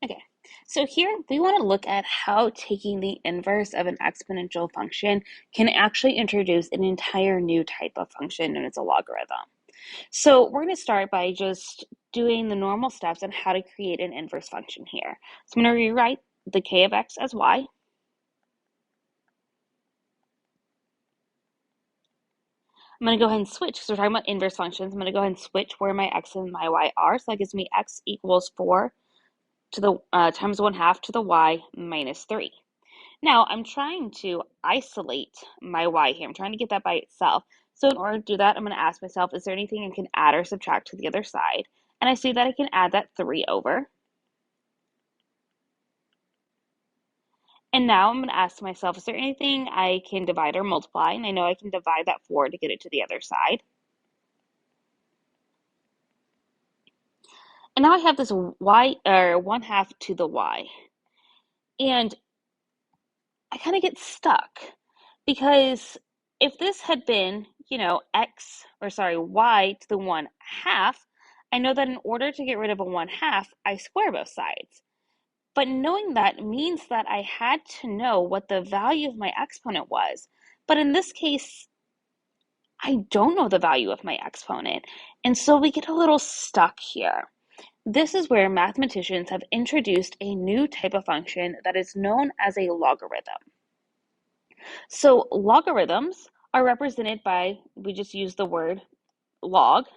Okay, so here we want to look at how taking the inverse of an exponential function can actually introduce an entire new type of function known as a logarithm. So we're going to start by just doing the normal steps on how to create an inverse function here. So I'm going to rewrite the k of x as y. I'm going to go ahead and switch because we're talking about inverse functions. I'm going to go ahead and switch where my x and my y are. So that gives me x equals 4 to the times 1/2 to the y minus 3. Now I'm trying to isolate my y here. I'm trying to get that by itself. So in order to do that, I'm going to ask myself, is there anything I can add or subtract to the other side? And I see that I can add that 3 over. And now I'm going to ask myself, is there anything I can divide or multiply? And I know I can divide that 4 to get it to the other side. And now I have this y, or 1/2 to the y. And I kind of get stuck because if this had been, y to the 1/2, I know that in order to get rid of a 1/2, I square both sides. But knowing that means that I had to know what the value of my exponent was. But in this case, I don't know the value of my exponent. And so we get a little stuck here. This is where mathematicians have introduced a new type of function that is known as a logarithm. So logarithms are represented by, we just use the word log,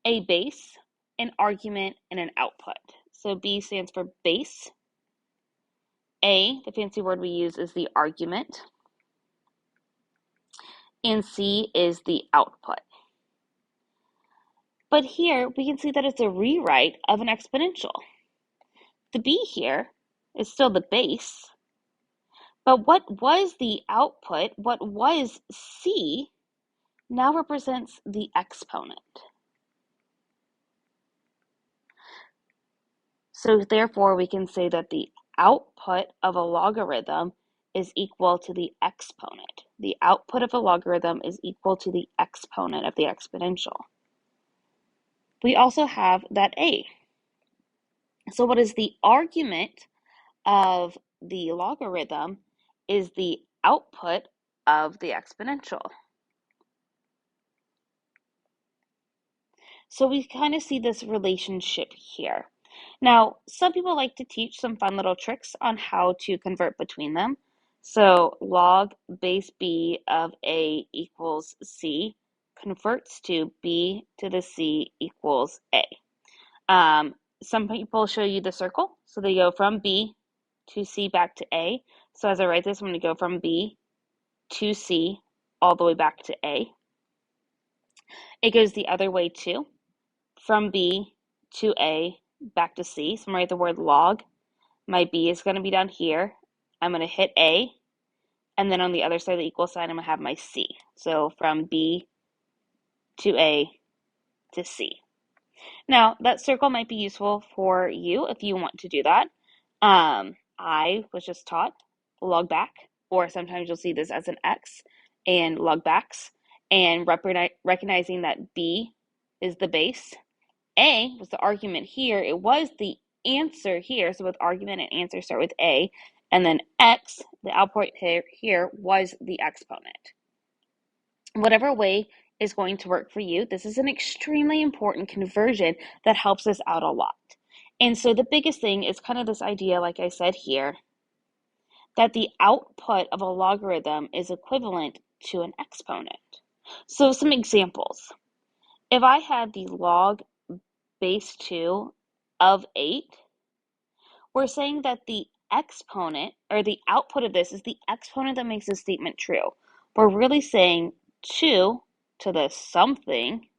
a base, an argument, and an output. So B stands for base. A, the fancy word we use, is the argument. And C is the output. But here we can see that it's a rewrite of an exponential. The B here is still the base, but what was the output, what was C, now represents the exponent. So therefore, we can say that the output of a logarithm is equal to the exponent. The output of a logarithm is equal to the exponent of the exponential. We also have that A. So what is the argument of the logarithm is the output of the exponential. So we kind of see this relationship here. Now, some people like to teach some fun little tricks on how to convert between them. So log base b of a equals c converts to b to the c equals a. Some people show you the circle. So they go from b to c back to a. So as I write this, I'm going to go from b to c all the way back to a. It goes the other way too, from b to a back to c. So I'm going to write the word log. My b is going to be down here. I'm going to hit a, and then on the other side of the equal sign, I'm going to have my c. So from b to a to c. Now, that circle might be useful for you if you want to do that. I was just taught log back, or sometimes you'll see this as an X, and log backs, and recognizing that B is the base. A was the argument here. It was the answer here. So with argument and answer start with A. And then X, the output here was the exponent. Whatever way is going to work for you, this is an extremely important conversion that helps us out a lot. And so the biggest thing is kind of this idea, like I said here, that the output of a logarithm is equivalent to an exponent. So some examples. If I had the log base 2 of 8, we're saying that the exponent, or the output of this, is the exponent that makes this statement true. We're really saying 2 to the something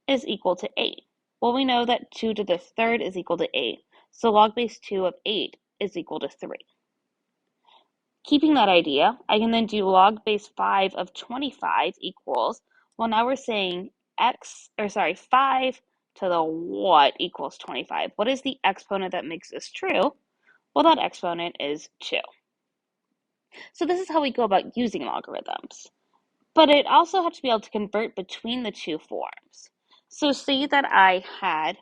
is equal to 8. Well, we know that 2 to the third is equal to 8. So log base 2 of 8 is equal to 3. Keeping that idea, I can then do log base 5 of 25 equals, well, now we're saying 5 to the what equals 25. What is the exponent that makes this true? Well, that exponent is 2. So this is how we go about using logarithms. But it also has to be able to convert between the two forms. So say that I had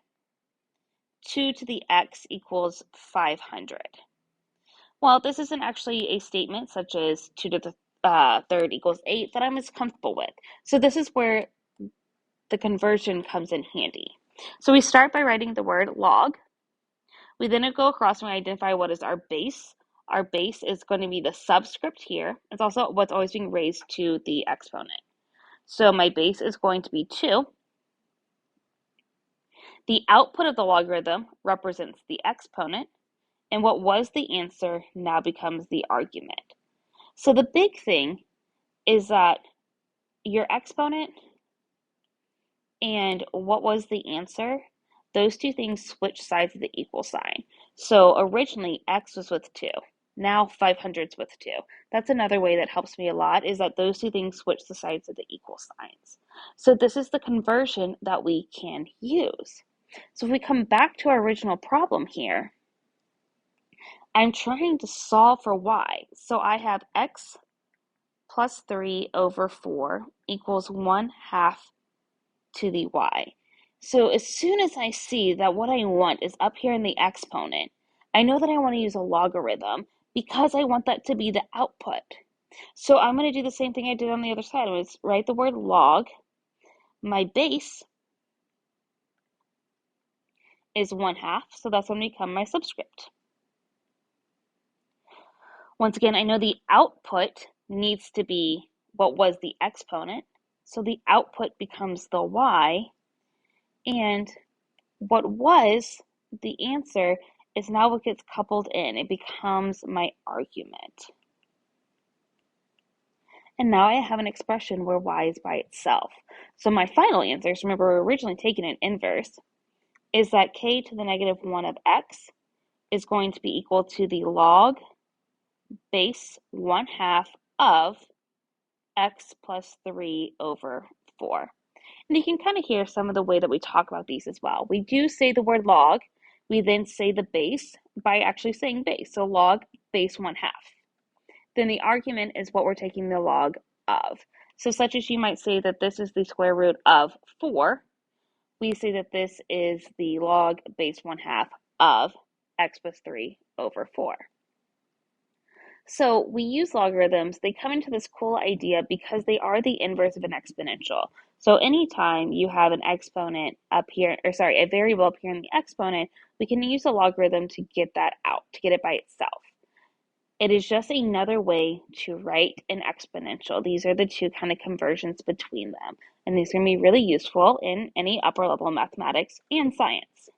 2 to the x equals 500. Well, this isn't actually a statement such as 2 to the third equals 8 that I'm as comfortable with. So this is where the conversion comes in handy. So we start by writing the word log. We then go across and we identify what is our base. Our base is going to be the subscript here. It's also what's always being raised to the exponent. So my base is going to be 2. The output of the logarithm represents the exponent, and what was the answer now becomes the argument. So the big thing is that your exponent and what was the answer, those two things switch sides of the equal sign. So originally x was with 2. Now 500's with 2. That's another way that helps me a lot, is that those two things switch the sides of the equal signs. So this is the conversion that we can use. So if we come back to our original problem here, I'm trying to solve for y. So I have x plus 3 over 4 equals 1/2 to the y. So as soon as I see that what I want is up here in the exponent, I know that I want to use a logarithm because I want that to be the output. So I'm going to do the same thing I did on the other side. I'm going to write the word log. My base is 1/2, so that's going to become my subscript. Once again, I know the output needs to be what was the exponent, so the output becomes the y, and what was the answer is now what gets coupled in. It becomes my argument. And now I have an expression where y is by itself. So my final answer, so remember we're originally taking an inverse, is that k to the negative 1 of x is going to be equal to the log base 1/2 of x plus 3 over 4. And you can kind of hear some of the way that we talk about these as well. We do say the word log. We then say the base by actually saying base. So log base 1/2. Then the argument is what we're taking the log of. So such as you might say that this is the square root of 4. We say that this is the log base 1/2 of x plus 3 over 4. So we use logarithms. They come into this cool idea because they are the inverse of an exponential. So anytime you have an exponent up here, or sorry, a variable up here in the exponent, we can use a logarithm to get that out, to get it by itself. It is just another way to write an exponential. These are the two kind of conversions between them. And these are going to be really useful in any upper level mathematics and science.